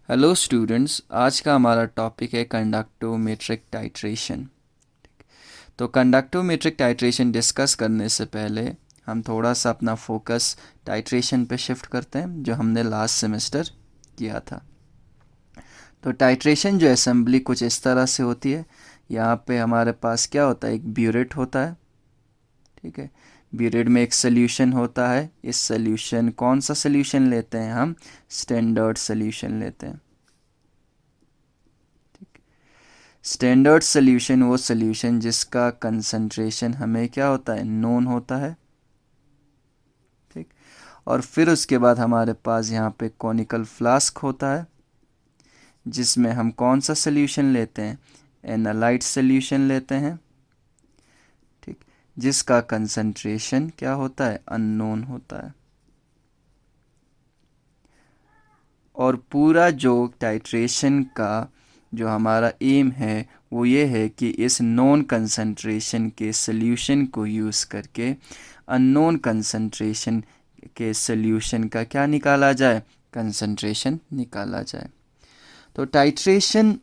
Hello students, आज का हमारा टॉपिक है कंडक्टोमेट्रिक टाइट्रेशन। तो कंडक्टोमेट्रिक टाइट्रेशन डिस्कस करने से पहले हम थोड़ा सा अपना फोकस टाइट्रेशन पे शिफ्ट करते हैं, जो हमने लास्ट सेमेस्टर किया था। तो टाइट्रेशन जो असेंबली कुछ इस तरह से होती है। यहाँ पे हमारे पास क्या होता है, एक ब्यूरेट होता है। ठीक है, ब्यूरेट में एक सोल्यूशन होता है। इस सोल्यूशन, कौन सा सोल्यूशन लेते हैं हम? स्टैंडर्ड सोल्यूशन लेते हैं। स्टैंडर्ड सोल्यूशन वो सोल्यूशन जिसका कंसंट्रेशन हमें क्या होता है, नोन होता है। ठीक। और फिर उसके बाद हमारे पास यहाँ पे कॉनिकल फ्लास्क होता है, जिसमें हम कौन सा सोल्यूशन लेते हैं, एनालाइट सोल्यूशन लेते हैं। ठीक। जिसका कंसंट्रेशन क्या होता है, अननोन होता है। और पूरा जो टाइट्रेशन का जो हमारा एम है वो ये है कि इस नॉन कंसंट्रेशन के सल्यूशन को यूज़ करके अननोन कंसंट्रेशन के सल्यूशन का क्या निकाला जाए, कंसंट्रेशन निकाला जाए। तो टाइट्रेशन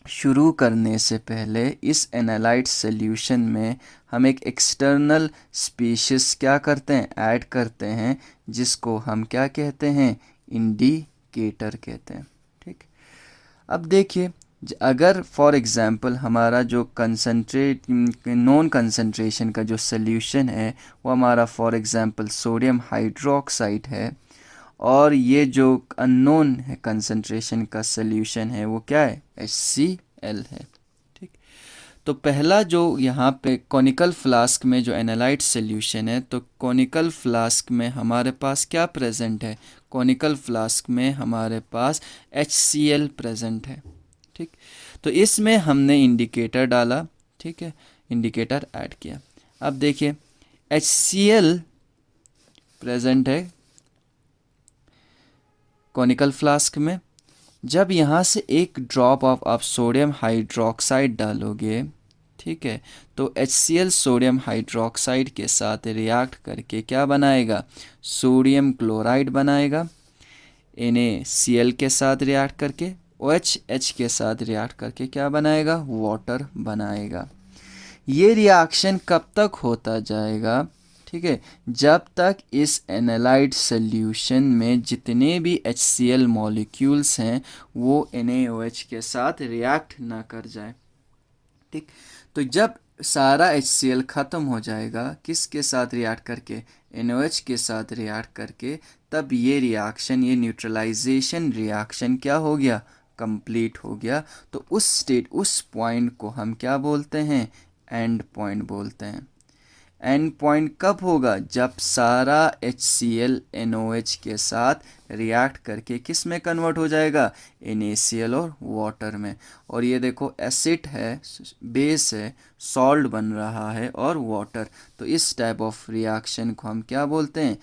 शुरू करने से पहले इस एनालाइट सल्यूशन में हम एक एक्सटर्नल स्पीशीज़ क्या करते हैं, ऐड करते हैं, जिसको हम क्या कहते हैं, इंडिकेटर कहते हैं। ठीक। अब देखिए, अगर फॉर एग्ज़ाम्पल हमारा जो कंसंट्रेट नॉन कंसंट्रेशन का जो सल्यूशन है वो हमारा फॉर एग्ज़ाम्पल सोडियम हाइड्रोक्साइड है, और ये जो अननोन है कंसंट्रेशन का सल्यूशन है वो क्या है, HCl है। ठीक। तो पहला जो यहाँ पे कॉनिकल फ्लास्क में जो एनालाइट सॉल्यूशन है, तो कॉनिकल फ्लास्क में हमारे पास क्या प्रेजेंट है, कॉनिकल फ्लास्क में हमारे पास HCl प्रेजेंट है। ठीक। तो इसमें हमने इंडिकेटर डाला। ठीक है, इंडिकेटर ऐड किया। अब देखिए, HCl प्रेजेंट है कॉनिकल फ्लास्क में। जब यहाँ से एक ड्रॉप ऑफ आप सोडियम हाइड्रोक्साइड डालोगे, ठीक है, तो HCl सोडियम हाइड्रोक्साइड के साथ रिएक्ट करके क्या बनाएगा, सोडियम क्लोराइड बनाएगा। NaCl के साथ रिएक्ट करके OH के साथ रिएक्ट करके क्या बनाएगा, वाटर बनाएगा। ये रिएक्शन कब तक होता जाएगा, ठीक है, जब तक इस एनालाइट सल्यूशन में जितने भी HCl मॉलिक्यूल्स हैं वो NaOH के साथ रिएक्ट ना कर जाए। ठीक। तो जब सारा HCl ख़त्म हो जाएगा, किसके साथ रिएक्ट करके, NaOH के साथ रिएक्ट करके, तब ये रिएक्शन, ये न्यूट्रलाइजेशन रिएक्शन क्या हो गया, कंप्लीट हो गया। तो उस स्टेट, उस पॉइंट को हम क्या बोलते हैं, एंड पॉइंट बोलते हैं। एंड पॉइंट कब होगा, जब सारा HCl NaOH के साथ रिएक्ट करके किस में कन्वर्ट हो जाएगा, NaCl और वाटर में। और ये देखो, एसिड है, बेस है, सॉल्ट बन रहा है और वाटर। तो इस टाइप ऑफ रिएक्शन को हम क्या बोलते हैं,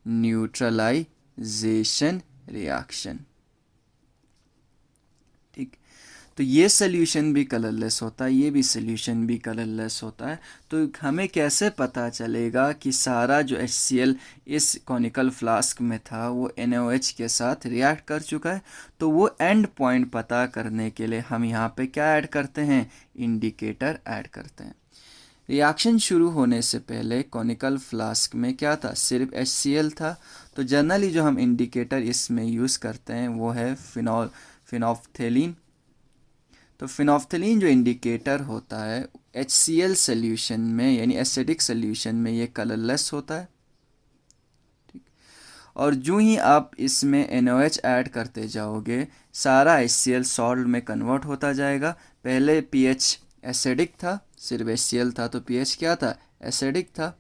न्यूट्रलाइजेशन रिएक्शन। ठीक। तो ये सोल्यूशन भी कलरलेस होता है, ये भी सोल्यूशन भी कलरलेस होता है। तो हमें कैसे पता चलेगा कि सारा जो HCl इस कॉनिकल फ्लास्क में था वो NaOH के साथ रिएक्ट कर चुका है? तो वो एंड पॉइंट पता करने के लिए हम यहाँ पे क्या ऐड करते हैं, इंडिकेटर ऐड करते हैं। रिएक्शन शुरू होने से पहले कॉनिकल फ्लास्क में क्या था, सिर्फ HCl था। तो जनरली जो हम इंडिकेटर इसमें यूज़ करते हैं वो है फिनोल्फथेलीन। तो फिनोल्फथेलीन जो इंडिकेटर होता है HCl सोल्यूशन में, यानी एसिडिक सोल्यूशन में, ये कलरलेस होता है। ठीक। और जो ही आप इसमें NaOH ऐड करते जाओगे, सारा HCl सॉल्ट में कन्वर्ट होता जाएगा। पहले pH एसिडिक था, सिर्फ HCl था, तो pH क्या था, एसिडिक था।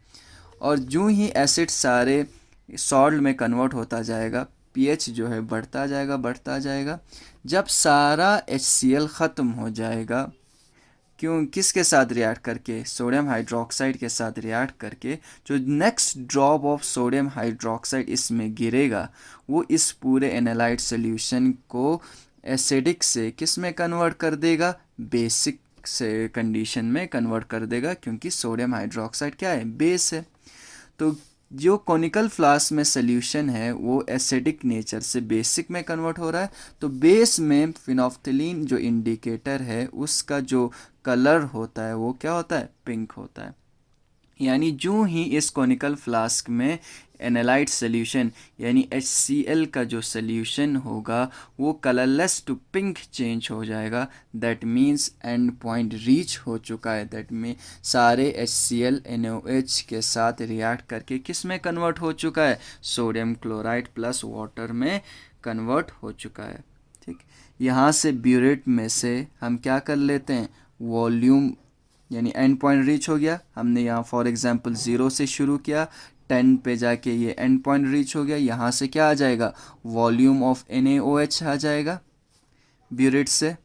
और जो ही एसिड सारे सॉल्ट में कन्वर्ट होता जाएगा, pH जो है बढ़ता जाएगा, बढ़ता जाएगा। जब सारा HCl ख़त्म हो जाएगा, क्यों, किसके साथ रिएक्ट करके, सोडियम हाइड्रोक्साइड के साथ रिएक्ट करके, जो next drop of sodium hydroxide इसमें गिरेगा वो इस पूरे एनालाइट सोल्यूशन को एसिडिक से किस में कन्वर्ट कर देगा, बेसिक से कंडीशन में कन्वर्ट कर देगा, क्योंकि सोडियम हाइड्रोक्साइड क्या है, बेस है। तो जो कॉनिकल फ्लास्क में सोल्यूशन है वो एसिडिक नेचर से बेसिक में कन्वर्ट हो रहा है, तो बेस में फिनोल्फ्थालीन जो इंडिकेटर है उसका जो कलर होता है वो क्या होता है, पिंक होता है। यानी जो ही इस कॉनिकल फ्लास्क में एनालाइट सोल्यूशन यानी HCl का जो सोल्यूशन होगा वो कलरलेस टू पिंक चेंज हो जाएगा, that means and point reach हो चुका है। दैट मीन सारे HCl NaOH के साथ रिएक्ट करके किस में कन्वर्ट हो चुका है, सोडियम क्लोराइड प्लस वाटर में कन्वर्ट हो चुका है। ठीक, यहाँ से ब्यूरेट में से हम क्या कर लेते हैं, वॉल्यूम यानी एंड पॉइंट रीच हो गया। हमने यहाँ फॉर एग्जांपल 0 से शुरू किया, 10 पे जाके ये एंड पॉइंट रीच हो गया। यहाँ से क्या आ जाएगा, वॉल्यूम ऑफ NaOH आ जाएगा ब्यूरेट से।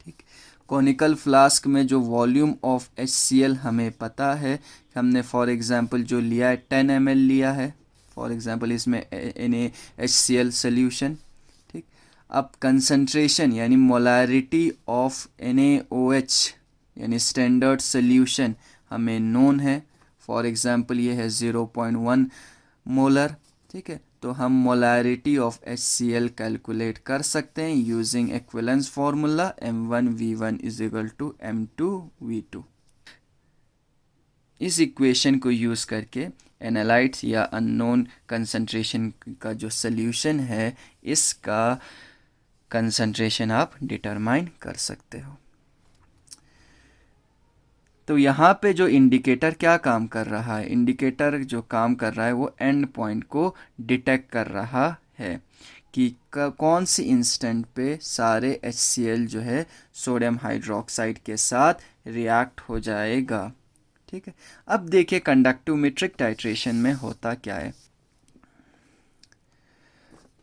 ठीक, कॉनिकल फ्लास्क में जो वॉल्यूम ऑफ HCl हमें पता है, हमने फॉर एग्जांपल जो लिया है 10 ml लिया है फॉर एग्जांपल इसमें NaHCl सोल्यूशन। ठीक, अब कंसंट्रेशन यानी मोलारिटी ऑफ NaOH यानी स्टैंडर्ड सोल्यूशन हमें नोन है, फॉर एग्जांपल ये है 0.1 मोलर। ठीक है, तो हम मोलारिटी ऑफ HCl कैलकुलेट कर सकते हैं using equivalence formula M1V1 = M2V2। इस इक्वेशन को यूज़ करके एनालाइट्स या अननोन कंसंट्रेशन का जो सोल्यूशन है इसका कंसंट्रेशन आप डिटरमाइन कर सकते हो। तो यहाँ पे जो इंडिकेटर क्या काम कर रहा है, इंडिकेटर जो काम कर रहा है वो एंड पॉइंट को डिटेक्ट कर रहा है कि कौन सी इंस्टेंट पे सारे HCl जो है सोडियम हाइड्रोक्साइड के साथ रिएक्ट हो जाएगा। ठीक है, अब देखिए कंडक्टोमेट्रिक टाइट्रेशन में होता क्या है।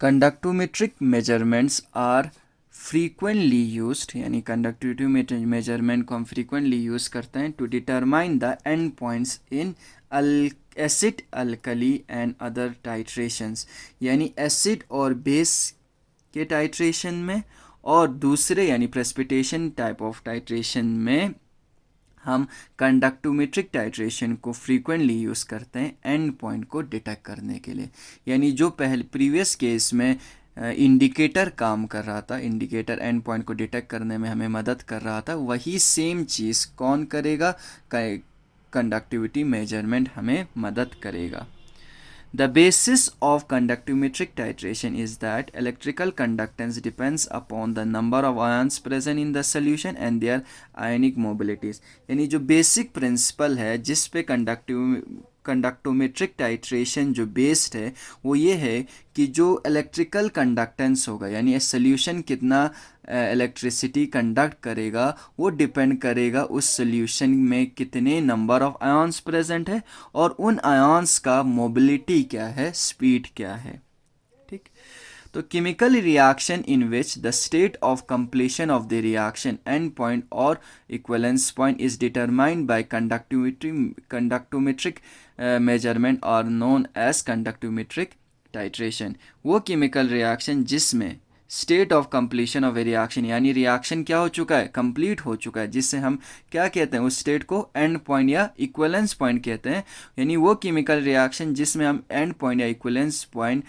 Conductometric measurements are frequently used, यानी कंडक्टिविटी मेजरमेंट को हम फ्रीक्वेंटली यूज करते हैं to determine the end points in acid, alkali and other titrations, यानी एसिड और बेस के टाइट्रेशन में और दूसरे यानी प्रेसिपिटेशन टाइप ऑफ टाइट्रेशन में हम कंडक्टोमेट्रिक टाइट्रेशन को फ्रीक्वेंटली यूज़ करते हैं एंड पॉइंट को डिटेक्ट करने के लिए। यानी जो पहले प्रीवियस केस में इंडिकेटर काम कर रहा था, इंडिकेटर एंड पॉइंट को डिटेक्ट करने में हमें मदद कर रहा था, वही सेम चीज़ कौन करेगा, कंडक्टिविटी मेजरमेंट हमें मदद करेगा। The basis of conductometric titration is that electrical conductance depends upon the number of ions present in the solution and their ionic mobilities। यानी जो बेसिक प्रिंसिपल है जिस पे कंडक्टोमेट्रिक टाइट्रेशन जो बेस्ड है वो ये है कि जो इलेक्ट्रिकल कंडक्टेंस होगा यानी सोल्यूशन कितना इलेक्ट्रिसिटी कंडक्ट करेगा वो डिपेंड करेगा उस सोल्यूशन में कितने नंबर ऑफ आयन्स प्रेजेंट है और उन आयन्स का मोबिलिटी क्या है, स्पीड क्या है। ठीक, तो chemical reaction in which the state of completion of the reaction end point और equivalence point is determined by conductometric measurement are known as conductometric titration. वो केमिकल रिएक्शन जिसमें state of completion of a reaction यानी reaction क्या हो चुका है, complete हो चुका है, जिससे हम क्या कहते हैं, उस स्टेट को एंड पॉइंट या इक्विवेलेंस पॉइंट कहते हैं। यानी वो केमिकल रिएक्शन जिसमें हम एंड पॉइंट या इक्विवेलेंस पॉइंट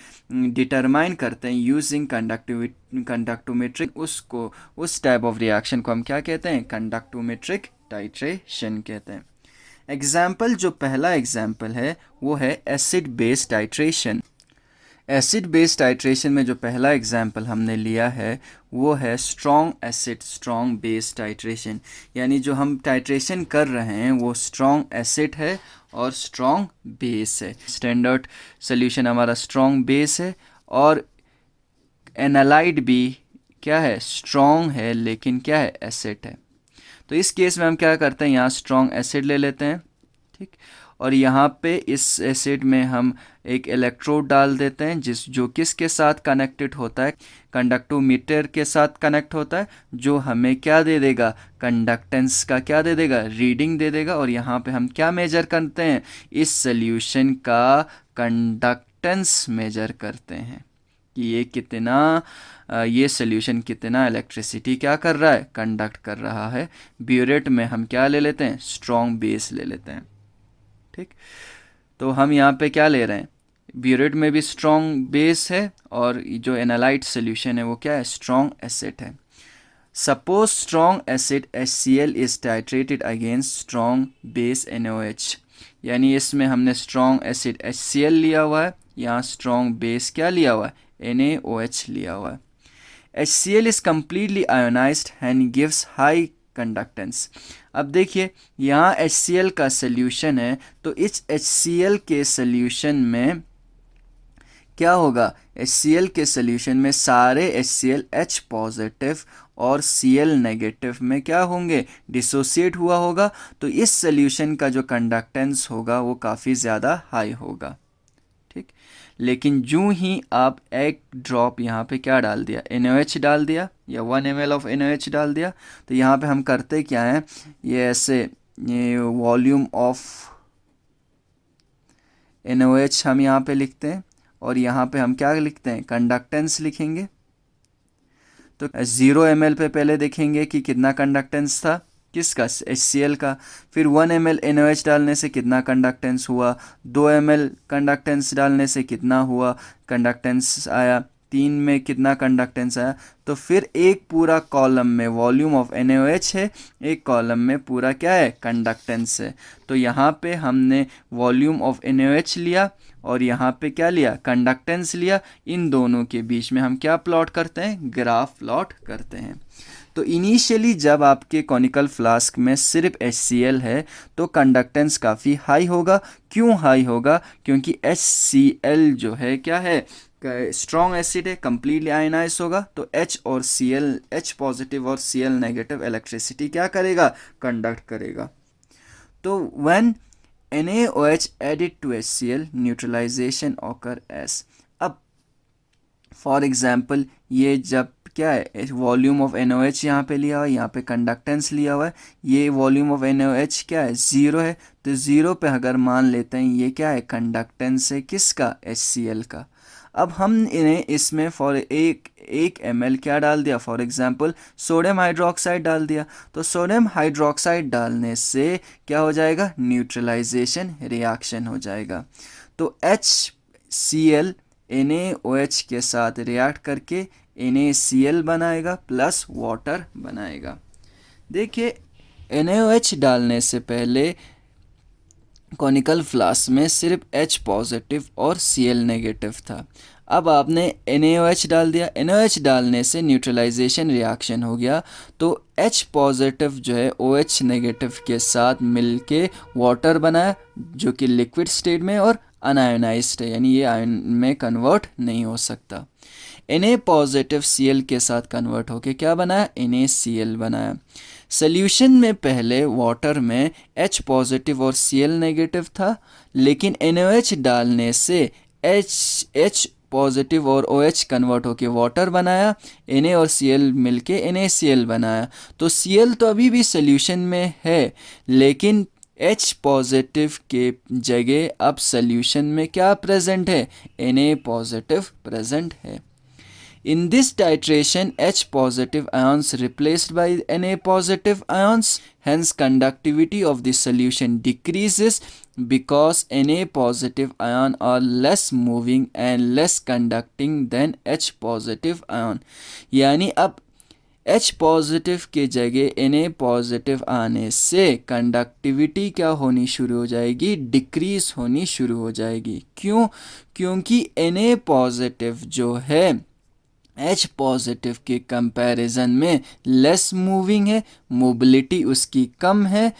डिटरमाइन करते हैं यूजिंग कंडक्टोमेट्रिक, उसको उस टाइप ऑफ रिएक्शन को हम क्या कहते हैं, कंडक्टोमेट्रिक टाइट्रेशन कहते हैं। एग्जाम्पल, जो पहला एग्जाम्पल है वो है acid base titration. Acid base titration में जो पहला एग्जाम्पल हमने लिया है वो है strong acid strong base titration. यानी जो हम टाइट्रेशन कर रहे हैं वो स्ट्रॉन्ग एसिड है और स्ट्रॉन्ग बेस है। स्टैंडर्ड सोल्यूशन हमारा स्ट्रॉन्ग बेस है और एनालाइड भी क्या है, स्ट्रॉन्ग है लेकिन क्या है, एसिड है। तो इस केस में हम क्या करते हैं, यहाँ स्ट्रॉन्ग एसिड ले लेते हैं। ठीक, और यहाँ पे इस एसिड में हम एक इलेक्ट्रोड डाल देते हैं जो किसके साथ कनेक्टेड होता है, कंडक्टोमीटर के साथ कनेक्ट होता है, जो हमें क्या दे देगा, कंडक्टेंस का क्या दे देगा, रीडिंग दे देगा। और यहाँ पे हम क्या मेजर करते हैं, इस सोल्यूशन का कंडक्टेंस मेजर करते हैं कि ये कितना ये सोल्यूशन कितना इलेक्ट्रिसिटी क्या कर रहा है, कंडक्ट कर रहा है। ब्यूरेट में हम क्या ले लेते हैं, स्ट्रॉन्ग बेस ले लेते हैं। ठीक, तो हम यहाँ पे क्या ले रहे हैं, ब्यूरेट में भी स्ट्रॉन्ग बेस है और जो एनालाइट सोल्यूशन है वो क्या है, स्ट्रॉन्ग एसिड है। Suppose strong acid HCl is titrated against strong base NaOH, यानी इसमें हमने स्ट्रॉन्ग एसिड HCl लिया हुआ है, यहाँ स्ट्रॉन्ग बेस क्या लिया हुआ है, NaOH लिया हुआ है। HCl is completely ionized and gives high conductance. अब देखिए यहाँ HCl का सल्यूशन है, तो इस HCl के सल्यूशन में क्या होगा, HCl के सल्यूशन में सारे HCl H पॉजिटिव और Cl नेगेटिव में क्या होंगे, डिसोसिएट हुआ होगा, तो इस सल्यूशन का जो कंडक्टेंस होगा वो काफ़ी ज़्यादा हाई होगा। ठीक, लेकिन जो ही आप एक ड्रॉप यहाँ पे क्या डाल दिया, NaOH डाल दिया या 1 ml ऑफ NaOH डाल दिया, तो यहाँ पे हम करते क्या हैं, ये ऐसे ये वॉल्यूम ऑफ NaOH हम यहाँ पे लिखते हैं और यहाँ पे हम क्या लिखते हैं, कंडक्टेंस लिखेंगे। तो 0 ml पे पहले देखेंगे कि कितना कंडक्टेंस था, किसका, HCl का। फिर 1 ml NaOH डालने से कितना कंडक्टेंस हुआ, 2 ml कंडक्टेंस डालने से कितना हुआ कंडक्टेंस आया, 3 में कितना कंडक्टेंस आया। तो फिर एक पूरा कॉलम में वॉल्यूम ऑफ NaOH है, एक कॉलम में पूरा क्या है, कंडक्टेंस है। तो यहाँ पे हमने वॉल्यूम ऑफ NaOH लिया और यहाँ पे क्या लिया, कंडक्टेंस लिया। इन दोनों के बीच में हम क्या प्लॉट करते हैं, ग्राफ प्लॉट करते हैं। तो इनिशियली जब आपके कॉनिकल फ्लास्क में सिर्फ HCl है तो कंडक्टेंस काफ़ी हाई होगा। क्यों हाई होगा, क्योंकि HCl जो है क्या है, स्ट्रॉन्ग एसिड है, कंप्लीटली आयनाइज होगा, तो H और Cl, H पॉजिटिव और Cl नेगेटिव इलेक्ट्रिसिटी क्या करेगा, कंडक्ट करेगा। तो when NaOH added to HCl neutralisation occurs. अब फॉर एग्जाम्पल ये जब क्या है, वॉल्यूम ऑफ NaOH यहाँ पे लिया हुआ है, यहाँ पे कंडक्टेंस लिया हुआ है, ये वॉल्यूम ऑफ NaOH क्या है, 0 है। तो 0 पे अगर मान लेते हैं ये क्या है, कंडक्टेंस है किसका, HCl का। अब हम इन्हें इसमें फॉर एक ml क्या डाल दिया, फॉर एग्जांपल सोडियम हाइड्रोक्साइड डाल दिया। तो सोडियम हाइड्रोक्साइड डालने से क्या हो जाएगा, न्यूट्रलाइजेशन रिएक्शन हो जाएगा। तो HCl NaOH के साथ रिएक्ट करके NaCl बनाएगा प्लस वाटर बनाएगा। देखिए NaOH डालने से पहले कॉनिकल फ्लास्क में सिर्फ H पॉजिटिव और Cl नेगेटिव था। अब आपने NaOH डाल दिया, NaOH डालने से न्यूट्रलाइजेशन रिएक्शन हो गया, तो H पॉजिटिव जो है OH नेगेटिव के साथ मिलके वाटर बनाया जो कि लिक्विड स्टेट में और अनआयोनाइज्ड है, यानी ये आयन में कन्वर्ट नहीं हो सकता। Na पॉजिटिव Cl के साथ कन्वर्ट होके क्या बनाया, NaCl बनाया। सल्यूशन में पहले वाटर में H पॉजिटिव और Cl नेगेटिव था, लेकिन NaOH डालने से H पॉजिटिव और OH कन्वर्ट होके वाटर बनाया, Na और Cl मिलके NaCl बनाया। तो Cl तो अभी भी सल्यूशन में है, लेकिन H पॉजिटिव के जगह अब सल्यूशन में क्या प्रेजेंट है, Na पॉजिटिव प्रेजेंट है। In this titration, H positive ions replaced by Na positive ions, hence conductivity of the solution decreases because Na positive ion are less moving and less conducting than H positive ion. यानी अब H positive के जगह Na positive आने से conductivity क्या होनी शुरू हो जाएगी, डिक्रीज होनी शुरू हो जाएगी। क्यों, क्योंकि Na पॉजिटिव जो है H पॉजिटिव के कंपैरिजन में लेस मूविंग है, मोबिलिटी उसकी कम है,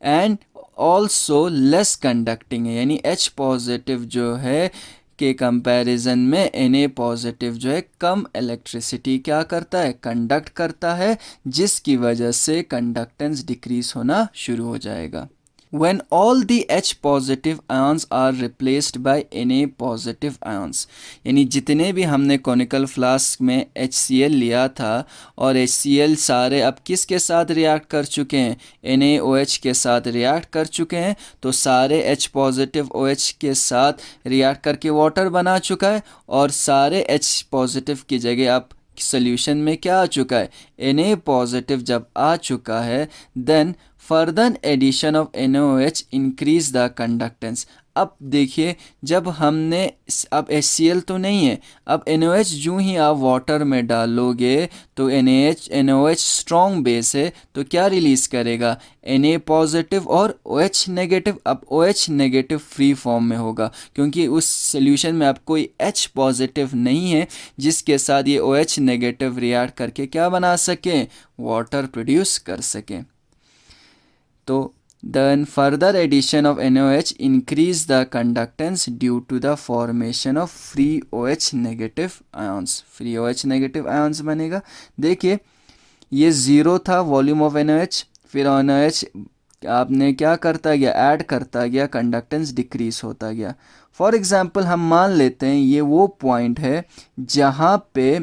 एंड ऑल्सो लेस कंडक्टिंग है, यानी H पॉजिटिव जो है के कंपैरिजन में Na पॉजिटिव जो है कम इलेक्ट्रिसिटी क्या करता है, कंडक्ट करता है, जिसकी वजह से कंडक्टेंस डिक्रीज होना शुरू हो जाएगा। When all the H positive ions are replaced by Na positive ions, यानी जितने भी हमने कॉनिकल फ्लास्क में HCl लिया था और HCl सारे अब किसके साथ रिएक्ट कर चुके हैं, NaOH के साथ रिएक्ट कर चुके हैं, तो सारे H पॉजिटिव OH के साथ रिएक्ट करके वाटर बना चुका है और सारे H पॉजिटिव की जगह अब सोल्यूशन में क्या आ चुका है, Na पॉजिटिव जब आ चुका है, then further addition of NaOH increase the conductance. अब देखिए, जब हमने अब HCl तो नहीं है, अब NaOH जो ही आप वाटर में डालोगे तो NaOH स्ट्रॉन्ग बेस है तो क्या रिलीज करेगा, Na पॉजिटिव और OH नेगेटिव। अब OH नेगेटिव फ्री फॉर्म में होगा क्योंकि उस सोल्यूशन में अब कोई H पॉजिटिव नहीं है जिसके साथ ये OH नेगेटिव रिएक्ट करके क्या बना सकें, वाटर प्रोड्यूस कर सकें। तो then further addition of NaOH increase the conductance due to the formation of free OH negative ions। free OH negative ions बनेगा। देखिए ये ज़ीरो था वॉल्यूम ऑफ NaOH, फिर NaOH आपने क्या करता गया, ऐड करता गया, कंडक्टेंस डिक्रीज होता गया। फॉर एग्जांपल हम मान लेते हैं ये वो पॉइंट है जहाँ पे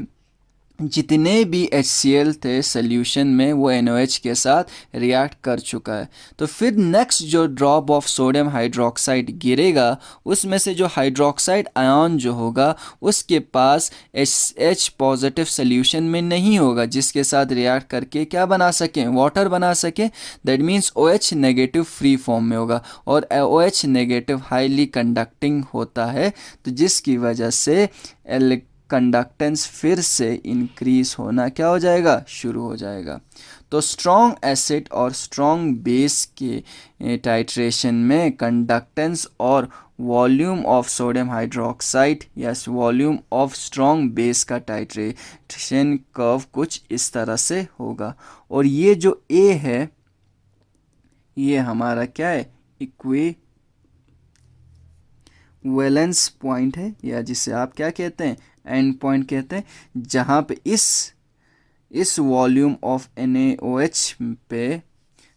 जितने भी HCl थे सोल्यूशन में वो NaOH के साथ रिएक्ट कर चुका है। तो फिर नेक्स्ट जो ड्रॉप ऑफ सोडियम हाइड्रोक्साइड गिरेगा उसमें से जो हाइड्रोक्साइड आयन जो होगा उसके पास H पॉजिटिव सोल्यूशन में नहीं होगा जिसके साथ रिएक्ट करके क्या बना सकें, वाटर बना सकें। That means OH negative free form में होगा और OH नेगेटिव हाईली कंडक्टिंग होता है, तो जिसकी वजह से कंडक्टेंस फिर से इंक्रीज होना क्या हो जाएगा, शुरू हो जाएगा। तो स्ट्रॉन्ग एसिड और स्ट्रॉन्ग बेस के टाइट्रेशन में कंडक्टेंस और वॉल्यूम ऑफ सोडियम हाइड्रोक्साइड या वॉल्यूम ऑफ स्ट्रॉन्ग बेस का टाइट्रेशन कर्व कुछ इस तरह से होगा। और ये जो A है ये हमारा क्या है, इक्विवेलेंस पॉइंट है या जिसे आप क्या कहते हैं, एंड पॉइंट कहते हैं, जहाँ पे इस वॉल्यूम ऑफ NaOH पे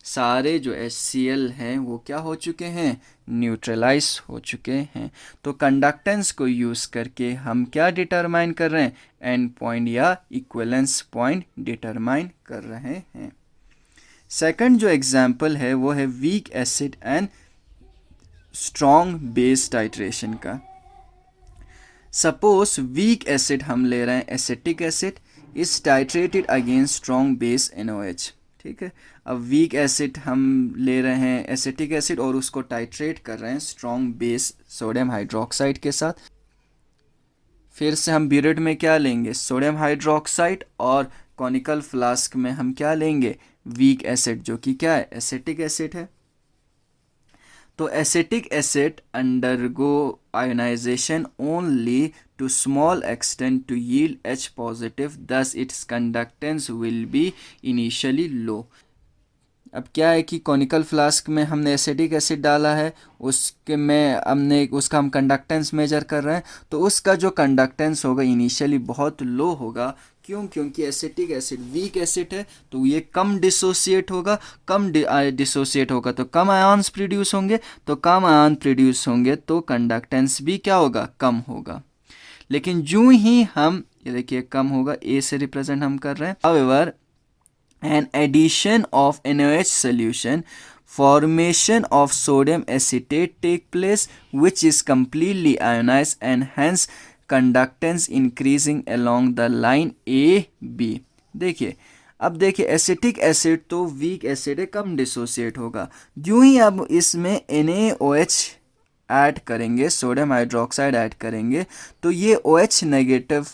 सारे जो HCl हैं वो क्या हो चुके हैं, न्यूट्रलाइज हो चुके हैं। तो कंडक्टेंस को यूज़ करके हम क्या डिटरमाइन कर रहे हैं, एंड पॉइंट या इक्विवेलेंस पॉइंट डिटरमाइन कर रहे हैं। सेकंड जो एग्जाम्पल है वो है weak acid and strong base titration का। सपोज वीक एसिड हम ले रहे हैं, acetic acid is titrated against strong base NaOH। ठीक है, अब वीक एसिड हम ले रहे हैं एसिटिक एसिड और उसको टाइट्रेट कर रहे हैं स्ट्रॉन्ग बेस सोडियम हाइड्रोक्साइड के साथ। फिर से हम ब्यूरेट में क्या लेंगे, सोडियम हाइड्रोक्साइड, और कॉनिकल फ्लास्क में हम क्या लेंगे, वीक एसिड जो कि क्या है, एसिटिक एसिड है। तो acetic acid undergo ionisation only to small extent to yield H positive, thus its conductance will be initially low. अब क्या है कि कॉनिकल फ्लास्क में हमने एसिटिक एसिड डाला है, उसके में हमने उसका हम कंडक्टेंस मेजर कर रहे हैं, तो उसका जो कंडक्टेंस होगा इनिशियली बहुत लो होगा। क्यों, क्योंकि एसिटिक एसिड वीक एसिड है तो ये कम डिसोसिएट होगा, कम डिसोसिएट होगा तो कम आयन्स प्रोड्यूस होंगे, तो कम आयन प्रोड्यूस होंगे तो कंडक्टेंस भी क्या होगा, कम होगा। लेकिन जो ही हम ये देखिए कम होगा, A से रिप्रेजेंट हम कर रहे हैं। However, an addition of NaOH solution, formation of sodium acetate take place which is completely ionized and hence conductance increasing along the line AB। देखिए अब देखिए एसिटिक एसिड तो वीक एसिड है, कम डिसोसिएट होगा। यूं ही अब इसमें NaOH ऐड करेंगे, सोडियम हाइड्रोक्साइड ऐड करेंगे, तो ये OH नेगेटिव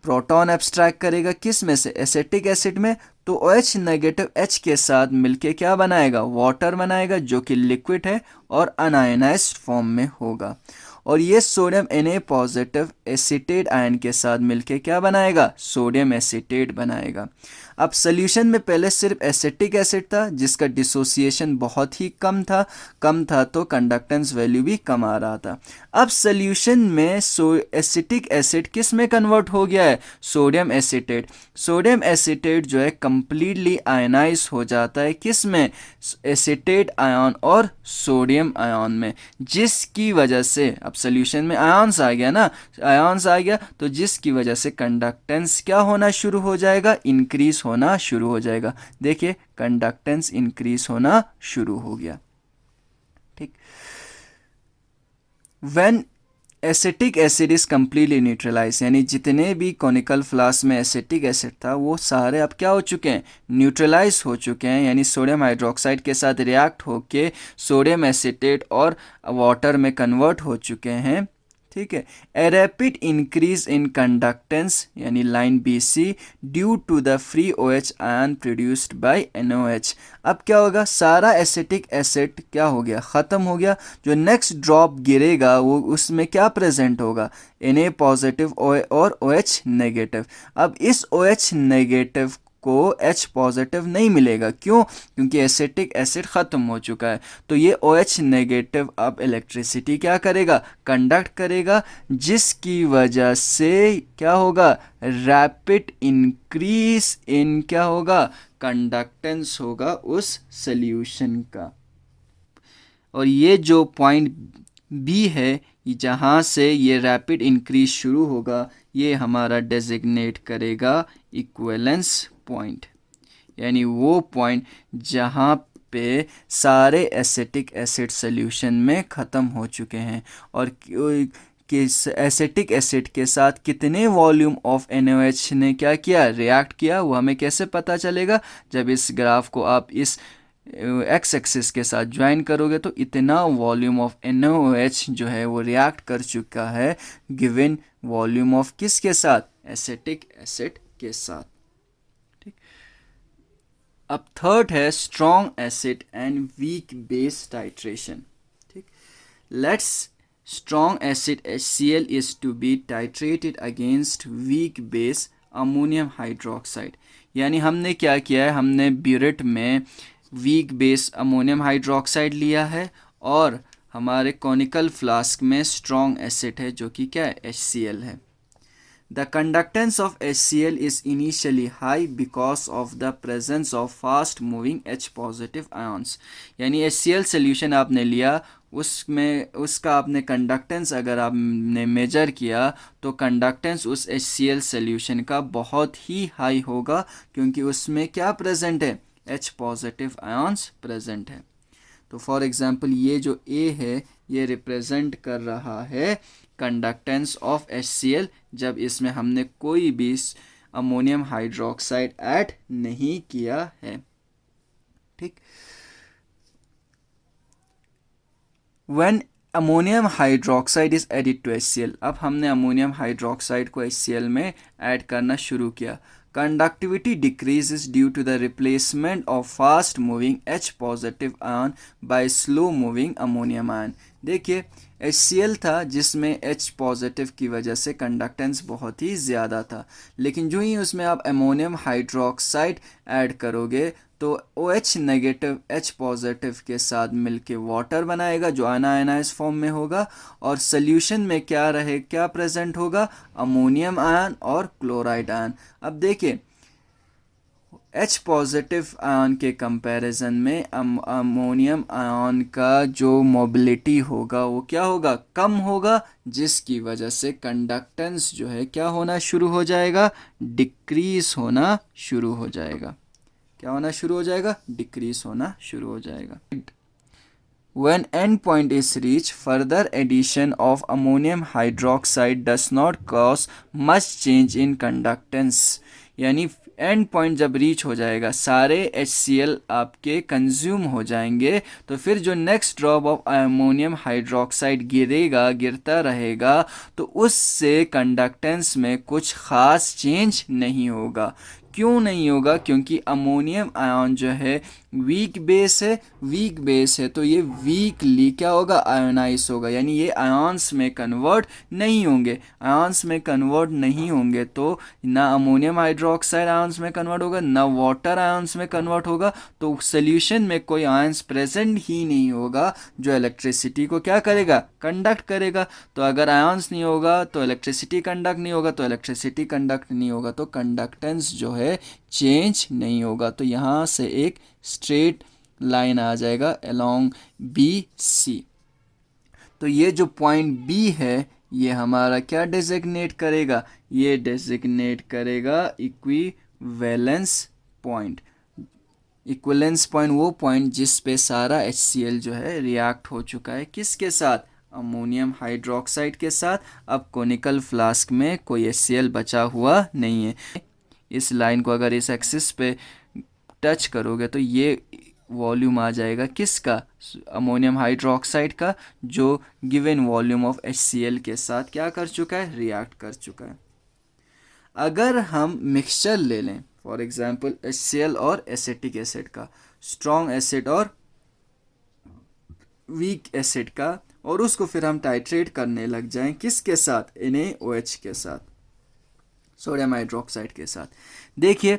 प्रोटॉन एब्स्ट्रैक्ट करेगा किस में से, एसिटिक एसिड में, तो OH नेगेटिव H के साथ मिलके क्या बनाएगा, वाटर बनाएगा जो कि लिक्विड है और अनआयनाइज्ड फॉर्म में होगा। और ये sodium Na positive acetate ion के साथ मिलके क्या बनाएगा, सोडियम एसिटेट बनाएगा। अब सोल्यूशन में पहले सिर्फ एसिटिक एसिड था जिसका डिसोसिएशन बहुत ही कम था तो कंडक्टेंस वैल्यू भी कम आ रहा था। अब सोल्यूशन में एसिटिक एसिड किस में कन्वर्ट हो गया है, सोडियम एसिटेट। सोडियम एसिटेट जो है कंप्लीटली आयनाइज हो जाता है किस में, एसिटेट आयन और सोडियम आयन में, जिसकी वजह से अब सोल्यूशन में आयन्स आ गया ना, आयन्स आ गया तो जिसकी वजह से कंडक्टेंस क्या होना शुरू हो जाएगा, इंक्रीज होना शुरू हो जाएगा। देखिए कंडक्टेंस इंक्रीज होना शुरू हो गया। ठीक, when acetic acid is completely neutralise, यानी जितने भी कॉनिकल फ्लास्क में एसिटिक एसिड था वो सारे अब क्या हो चुके हैं, न्यूट्रलाइज हो चुके हैं, यानी सोडियम हाइड्रोक्साइड के साथ रिएक्ट होके सोडियम एसीटेट और वाटर में कन्वर्ट हो चुके हैं। ठीक है। A rapid increase in conductance यानी line B C due to the free O H ion produced by NOH। अब क्या होगा, सारा एसिटिक एसिड क्या हो गया, ख़त्म हो गया। जो नेक्स्ट ड्रॉप गिरेगा वो उसमें क्या प्रेजेंट होगा, Na पॉजिटिव और OH नेगेटिव। अब इस OH नेगेटिव को H पॉजिटिव नहीं मिलेगा, क्यों, क्योंकि एसिटिक एसिड ख़त्म हो चुका है। तो ये OH नेगेटिव अब इलेक्ट्रिसिटी क्या करेगा, कंडक्ट करेगा, जिसकी वजह से क्या होगा, रैपिड इंक्रीज इन क्या होगा, कंडक्टेंस होगा उस सॉल्यूशन का। और ये जो पॉइंट बी है जहाँ से ये रैपिड इंक्रीज शुरू होगा, ये हमारा डेजिग्नेट करेगा इक्विवेलेंस पॉइंट, यानी वो पॉइंट जहाँ पे सारे एसिटिक एसिड सॉल्यूशन में ख़त्म हो चुके हैं और किस एसिटिक एसिड के साथ कितने वॉल्यूम ऑफ NOH ने क्या किया, रिएक्ट किया, वो हमें कैसे पता चलेगा, जब इस ग्राफ को आप इस एक्स एक्सिस के साथ ज्वाइन करोगे तो इतना वॉल्यूम ऑफ NOH जो है वो रिएक्ट कर चुका है गिवन वॉल्यूम ऑफ किसके साथ, एसिटिक एसिड के साथ। ठीक। अब थर्ड है strong acid and weak base titration. ठीक। Let's strong acid HCl is to be titrated against weak base ammonium hydroxide. यानी हमने क्या किया है, हमने ब्यूरेट में वीक बेस अमोनियम हाइड्रोक्साइड लिया है और हमारे कॉनिकल फ्लास्क में स्ट्रॉन्ग एसिड है जो कि क्या है, HCl है। The conductance of HCl is initially high because of the presence of fast moving H positive ions। यानी HCl solution आपने लिया, उसमें उसका आपने कंडक्टेंस अगर आपने मेजर किया तो कंडक्टेंस उस HCl सॉल्यूशन का बहुत ही हाई होगा, क्योंकि उसमें क्या प्रेजेंट है, H पॉजिटिव आयंस प्रेजेंट है। तो फॉर एग्जांपल ये जो A है ये रिप्रेजेंट कर रहा है कंडक्टेंस ऑफ HCl जब इसमें हमने कोई भी अमोनियम हाइड्रोक्साइड ऐड नहीं किया है। ठीक। When ammonium hydroxide is added to HCl, अब हमने अमोनियम हाइड्रोक्साइड को HCl में ऐड करना शुरू किया, conductivity decreases due to the replacement of fast moving H positive ion by slow moving ammonium ion। देखिए HCl था जिसमें H पॉजिटिव की वजह से कंडक्टेंस बहुत ही ज़्यादा था, लेकिन जो ही उसमें आप अमोनियम हाइड्रोक्साइड ऐड करोगे तो OH नेगेटिव H पॉजिटिव के साथ मिलके वाटर बनाएगा जो अनआयनाइज फॉर्म में होगा, और सॉल्यूशन में क्या रहे, क्या प्रेजेंट होगा, अमोनियम आयन और क्लोराइड आयन। अब देखिए H पॉजिटिव आयन के कंपैरिजन में अमोनियम आयन का जो मोबिलिटी होगा वो क्या होगा, कम होगा, जिसकी वजह से कंडक्टेंस जो है क्या होना शुरू हो जाएगा, डिक्रीज होना शुरू हो जाएगा। क्या होना शुरू हो जाएगा, डिक्रीज होना शुरू हो जाएगा। When end point is reached, further addition of ammonium hydroxide does not cause much change in conductance। यानी एंड पॉइंट जब रीच हो जाएगा, सारे HCl आपके कंज्यूम हो जाएंगे, तो फिर जो next drop of ammonium hydroxide गिरता रहेगा, तो उससे कंडक्टेंस में कुछ ख़ास चेंज नहीं होगा। क्यों नहीं होगा, क्योंकि अमोनियम आयन जो है वीक बेस है, तो ये वीकली क्या होगा, आयोनाइज होगा, यानी ये आयंस में कन्वर्ट नहीं होंगे। आयंस में कन्वर्ट नहीं होंगे तो ना अमोनियम हाइड्रोक्साइड आयंस में कन्वर्ट होगा, ना वाटर आयंस में कन्वर्ट होगा, तो सोल्यूशन में कोई आयंस प्रेजेंट ही नहीं होगा जो इलेक्ट्रिसिटी को क्या करेगा, कंडक्ट करेगा। तो अगर आयंस नहीं होगा तो इलेक्ट्रिसिटी कंडक्ट नहीं होगा, तो इलेक्ट्रिसिटी कंडक्ट नहीं होगा तो कंडक्टेंस जो है चेंज नहीं होगा। तो यहाँ से एक स्ट्रेट लाइन आ जाएगा अलोंग BC। तो ये जो पॉइंट B है ये हमारा क्या डेजिग्नेट करेगा, ये डेजिग्नेट करेगा इक्विवेलेंस पॉइंट। इक्विवेलेंस पॉइंट वो पॉइंट जिस पे सारा HCl जो है रिएक्ट हो चुका है, किसके साथ, अमोनियम हाइड्रोक्साइड के साथ। अब कॉनिकल फ्लास्क में कोई HCl बचा हुआ नहीं है। इस लाइन को अगर इस एक्सिस पे टच करोगे तो ये वॉल्यूम आ जाएगा किसका, अमोनियम हाइड्रोक्साइड का, जो गिवन वॉल्यूम ऑफ HCl के साथ क्या कर चुका है, रिएक्ट कर चुका है। अगर हम मिक्सचर ले लें फॉर एग्जांपल HCl और एसिटिक एसिड का, स्ट्रॉन्ग एसिड और वीक एसिड का, और उसको फिर हम टाइट्रेट करने लग जाएं किसके साथ, NaOH के साथ, सोडियम हाइड्रोक्साइड के साथ। देखिए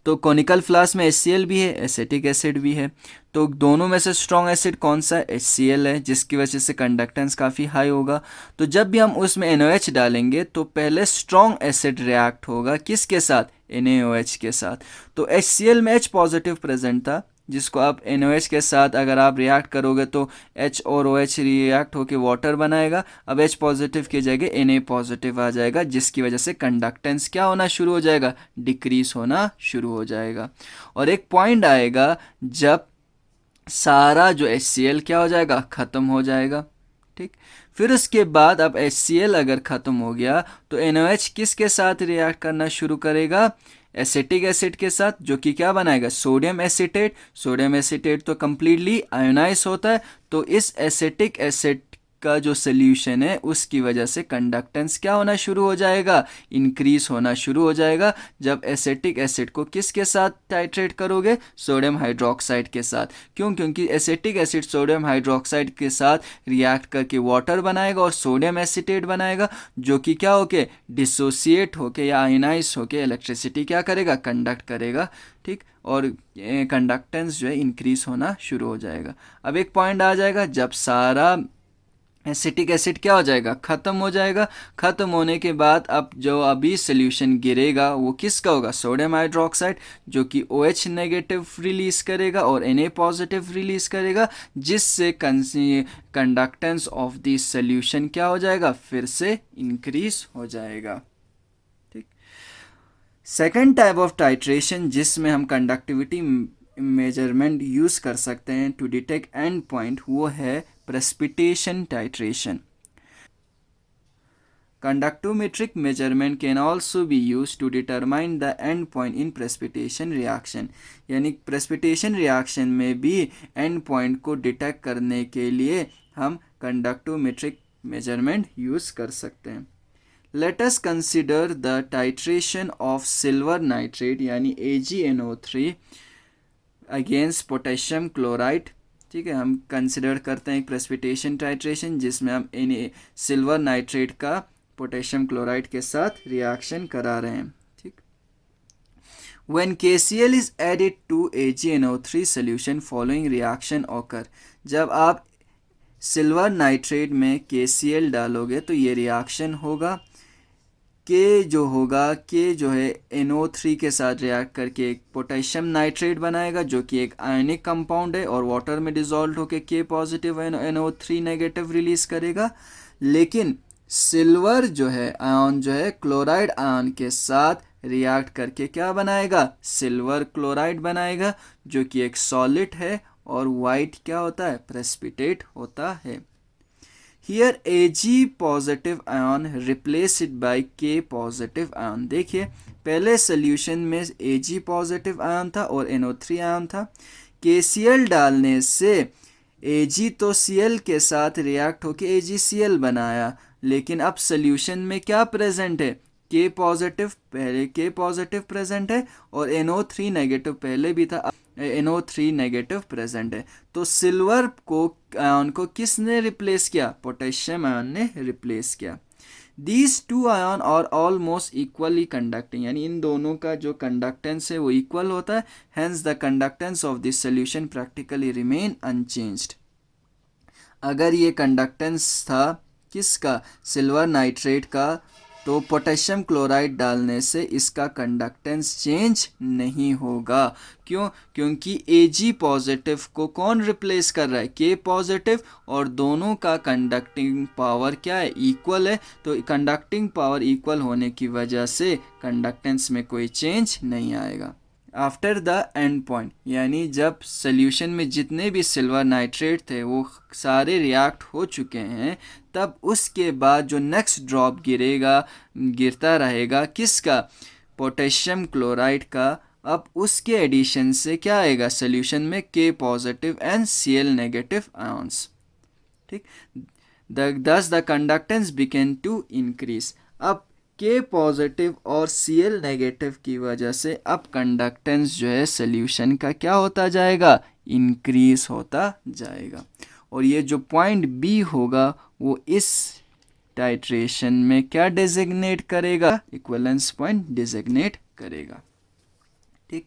तो कॉनिकल फ्लास्क में HCl भी है, एसिटिक एसिड भी है, तो दोनों में से स्ट्रॉन्ग एसिड कौन सा है, HCl है, जिसकी वजह से कंडक्टेंस काफ़ी हाई होगा। तो जब भी हम उसमें NaOH डालेंगे तो पहले स्ट्रॉन्ग एसिड रिएक्ट होगा किसके साथ, NaOH के साथ। तो HCl में H पॉजिटिव प्रेजेंट था, जिसको आप NaOH के साथ अगर आप रिएक्ट करोगे तो H और OH रिएक्ट होकर वाटर बनाएगा। अब H पॉजिटिव की जगह Na पॉजिटिव आ जाएगा, जिसकी वजह से कंडक्टेंस क्या होना शुरू हो जाएगा, डिक्रीज होना शुरू हो जाएगा। और एक पॉइंट आएगा जब सारा जो HCl क्या हो जाएगा, ख़त्म हो जाएगा। ठीक, फिर उसके बाद अब HCl अगर ख़त्म हो गया तो NaOH किसके साथ रिएक्ट करना शुरू करेगा, एसिटिक एसिड के साथ, जो कि क्या बनाएगा, सोडियम एसिटेट। सोडियम एसिटेट तो कंप्लीटली आयोनाइज होता है, तो इस एसिटिक एसिड का जो सोल्यूशन है उसकी वजह से कंडक्टेंस क्या होना शुरू हो जाएगा, इंक्रीज होना शुरू हो जाएगा। जब एसिटिक एसिड को किसके साथ टाइट्रेट करोगे, सोडियम हाइड्रोक्साइड के साथ। क्यों, क्योंकि एसिटिक एसिड सोडियम हाइड्रोक्साइड के साथ रिएक्ट करके वाटर बनाएगा और सोडियम एसिटेट बनाएगा, जो कि क्या होके डिसोसिएट होके या आयोनाइज होके इलेक्ट्रिसिटी क्या करेगा, कंडक्ट करेगा। ठीक, और कंडक्टेंस जो है इंक्रीज होना शुरू हो जाएगा। अब एक पॉइंट आ जाएगा जब सारा एसिटिक एसिड क्या हो जाएगा, ख़त्म हो जाएगा। ख़त्म होने के बाद अब जो अभी सोल्यूशन गिरेगा वो किसका होगा, सोडियम हाइड्रोक्साइड, जो कि OH नेगेटिव रिलीज़ करेगा और Na पॉजिटिव रिलीज़ करेगा, जिससे कंडक्टेंस ऑफ द सोल्यूशन क्या हो जाएगा, फिर से इंक्रीज हो जाएगा। ठीक, सेकेंड टाइप ऑफ टाइट्रेशन जिसमें हम कंडक्टिविटी मेजरमेंट यूज़ कर सकते हैं टू डिटेक्ट एंड पॉइंट, वो है precipitation titration. Conductometric measurement can also be used to determine the end point in precipitation reaction. यानी precipitation reaction में भी end point को डिटेक्ट करने के लिए हम conductometric measurement यूज़ कर सकते हैं। Let us consider the titration of silver nitrate यानी AgNO3 against potassium chloride। ठीक है, हम कंसिडर करते हैं एक प्रेसिपिटेशन टाइट्रेशन जिसमें हम सिल्वर नाइट्रेट का पोटेशियम क्लोराइड के साथ रिएक्शन करा रहे हैं। ठीक, when KCl is added to AgNO3 solution following reaction occur, जब आप सिल्वर नाइट्रेट में KCl डालोगे तो ये रिएक्शन होगा। के जो है NO3 के साथ रिएक्ट करके एक पोटेशियम नाइट्रेट बनाएगा, जो कि एक आयनिक कंपाउंड है और वाटर में डिसॉल्व होकर K positive NO3 negative release करेगा। लेकिन सिल्वर जो है आयन जो है क्लोराइड आयन के साथ रिएक्ट करके क्या बनाएगा, सिल्वर क्लोराइड बनाएगा, जो कि एक सॉलिड है और वाइट क्या होता है, प्रेसिपिटेट होता है। Here Ag positive ion replaced by K positive ion. देखिए पहले सोल्यूशन में Ag पॉजिटिव आयन था और NO3 आयन था। KCl डालने से Ag तो Cl के साथ रिएक्ट होकर AgCl बनाया, लेकिन अब सोल्यूशन में क्या प्रेजेंट है, K पॉजिटिव, पहले K पॉजिटिव प्रेजेंट है और NO3 नेगेटिव पहले भी था, NO3 नेगेटिव प्रेजेंट है। तो सिल्वर को आयन को किसने रिप्लेस किया, पोटेशियम आयन ने रिप्लेस किया। These two ion are almost equally conducting, यानी इन दोनों का जो कंडक्टेंस है वो इक्वल होता है। Hence the conductance of this solution practically remain unchanged. अगर ये कंडक्टेंस था किसका, सिल्वर नाइट्रेट का, तो पोटेशियम क्लोराइड डालने से इसका कंडक्टेंस चेंज नहीं होगा। क्यों, क्योंकि Ag पॉजिटिव को कौन रिप्लेस कर रहा है, K पॉजिटिव, और दोनों का कंडक्टिंग पावर क्या है, इक्वल है। तो कंडक्टिंग पावर इक्वल होने की वजह से कंडक्टेंस में कोई चेंज नहीं आएगा। आफ्टर द एंड पॉइंट, यानी जब सोल्यूशन में जितने भी सिल्वर नाइट्रेट थे वो सारे रिएक्ट हो चुके हैं, तब उसके बाद जो नेक्स्ट ड्रॉप गिरता रहेगा किसका, पोटेशियम क्लोराइड का। अब उसके एडिशन से क्या आएगा सोल्यूशन में, के positive and Cl negative ions. ठीक, thus the conductance began to increase। अब के पॉजिटिव और Cl नेगेटिव की वजह से अब कंडक्टेंस जो है सोल्यूशन का क्या होता जाएगा, इंक्रीज होता जाएगा। और ये जो पॉइंट बी होगा वो इस टाइट्रेशन में क्या डेजिग्नेट करेगा, इक्विवेलेंस पॉइंट डेजिग्नेट करेगा। ठीक,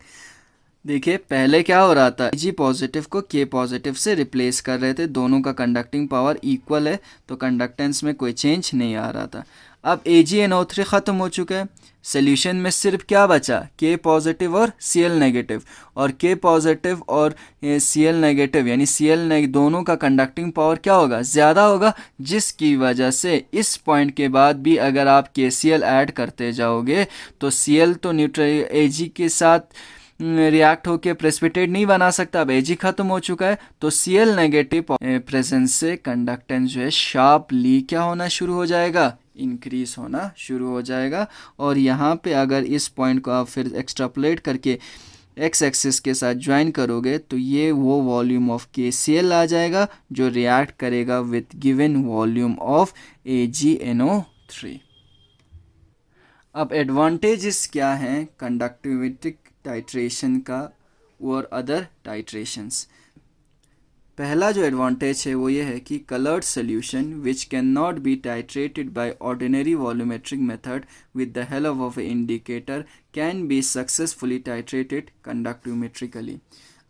देखिए पहले क्या हो रहा था, Ag पॉजिटिव को K पॉजिटिव से रिप्लेस कर रहे थे, दोनों का कंडक्टिंग पावर इक्वल है तो कंडक्टेंस में कोई चेंज नहीं आ रहा था। अब AgNO3 ख़त्म हो चुका है, सोल्यूशन में सिर्फ क्या बचा, K पॉजिटिव और Cl नेगेटिव, और K पॉजिटिव और Cl नेगेटिव यानी Cl दोनों का कंडक्टिंग पावर क्या होगा, ज़्यादा होगा, जिसकी वजह से इस पॉइंट के बाद भी अगर आप KCl ऐड करते जाओगे तो Cl तो न्यूट्रल Ag के साथ रिएक्ट होके प्रेसिपिटेट नहीं बना सकता। अब Ag खत्म हो चुका है तो Cl नेगेटिव प्रेजेंस से कंडक्टेंस जो है शार्पली क्या होना शुरू हो जाएगा, इंक्रीज होना शुरू हो जाएगा। और यहाँ पे अगर इस पॉइंट को आप फिर एक्सट्रापोलेट करके एक्स एक्सिस के साथ ज्वाइन करोगे तो ये वो वॉल्यूम ऑफ KCl आ जाएगा जो रिएक्ट करेगा with given volume of AgNO3। अब एडवांटेजेस क्या हैं कंडक्टिविटी टाइट्रेशन का और अदर टाइट्रेशंस। पहला जो एडवांटेज है वो ये है कि coloured solution which can not be titrated by ordinary volumetric method with the help of a indicator can be successfully titrated conductometrically.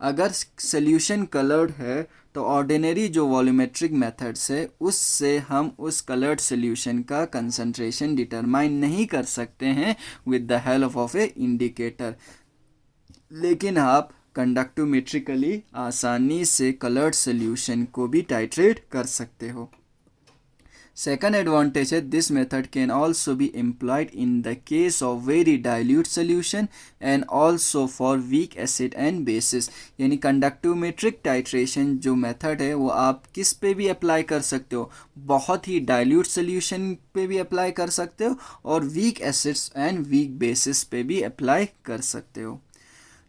अगर सोल्यूशन कलर्ड है तो ऑर्डिनरी जो वॉल्यूमेट्रिक मेथड्स है उससे हम उस कलर्ड सोल्यूशन का कंसंट्रेशन डिटरमाइन नहीं कर सकते हैं with the help of a indicator, लेकिन आप कंडक्टोमेट्रिकली आसानी से कलर्ड सोल्यूशन को भी टाइट्रेट कर सकते हो। सेकंड एडवांटेज है this method can also be employed in the case of very dilute solution and also for weak acid and bases. यानी कंडक्टोमेट्रिक टाइट्रेशन जो मेथड है वो आप किस पे भी अप्लाई कर सकते हो, बहुत ही डाइल्यूट सोल्यूशन पे भी अप्लाई कर सकते हो और weak acids and weak bases पे भी अप्लाई कर सकते हो।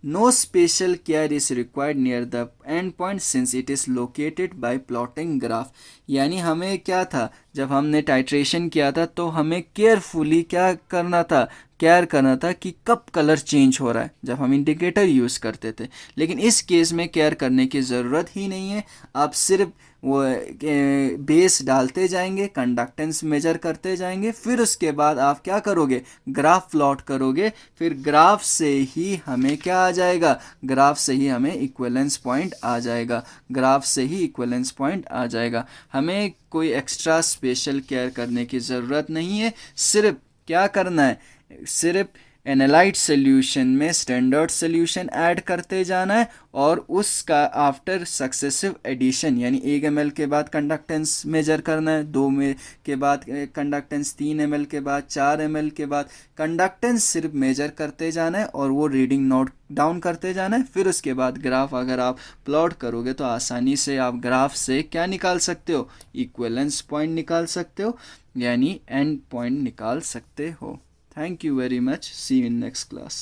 No special care is required near the end point since it is located by plotting graph। यानी हमें क्या था, जब हमने टाइट्रेशन किया था तो हमें केयरफुली क्या करना था, केयर करना था कि कब कलर चेंज हो रहा है जब हम इंडिकेटर यूज़ करते थे। लेकिन इस केस में केयर करने की ज़रूरत ही नहीं है, आप सिर्फ वो बेस डालते जाएंगे, कंडक्टेंस मेजर करते जाएंगे, फिर उसके बाद आप क्या करोगे, ग्राफ प्लॉट करोगे, फिर ग्राफ से ही हमें क्या आ जाएगा, ग्राफ से ही हमें इक्विवेलेंस पॉइंट आ जाएगा, ग्राफ से ही इक्विवेलेंस पॉइंट आ जाएगा। हमें कोई एक्स्ट्रा स्पेशल केयर करने की ज़रूरत नहीं है, सिर्फ क्या करना है, सिर्फ एनालाइट सोल्यूशन में स्टैंडर्ड सोल्यूशन ऐड करते जाना है और उसका आफ्टर सक्सेसिव एडिशन यानी 1 ml के बाद कंडक्टेंस मेजर करना है, 2 में के बाद कंडक्टेंस, 3 ml के बाद, 4 ml के बाद कंडक्टेंस सिर्फ मेजर करते जाना है और वो रीडिंग नोट डाउन करते जाना है। फिर उसके बाद ग्राफ अगर आप प्लॉट करोगे तो आसानी से आप ग्राफ से क्या निकाल सकते हो, इक्विवेलेंस पॉइंट निकाल सकते हो, यानी एंड पॉइंट निकाल सकते हो। Thank you very much. See you in next class.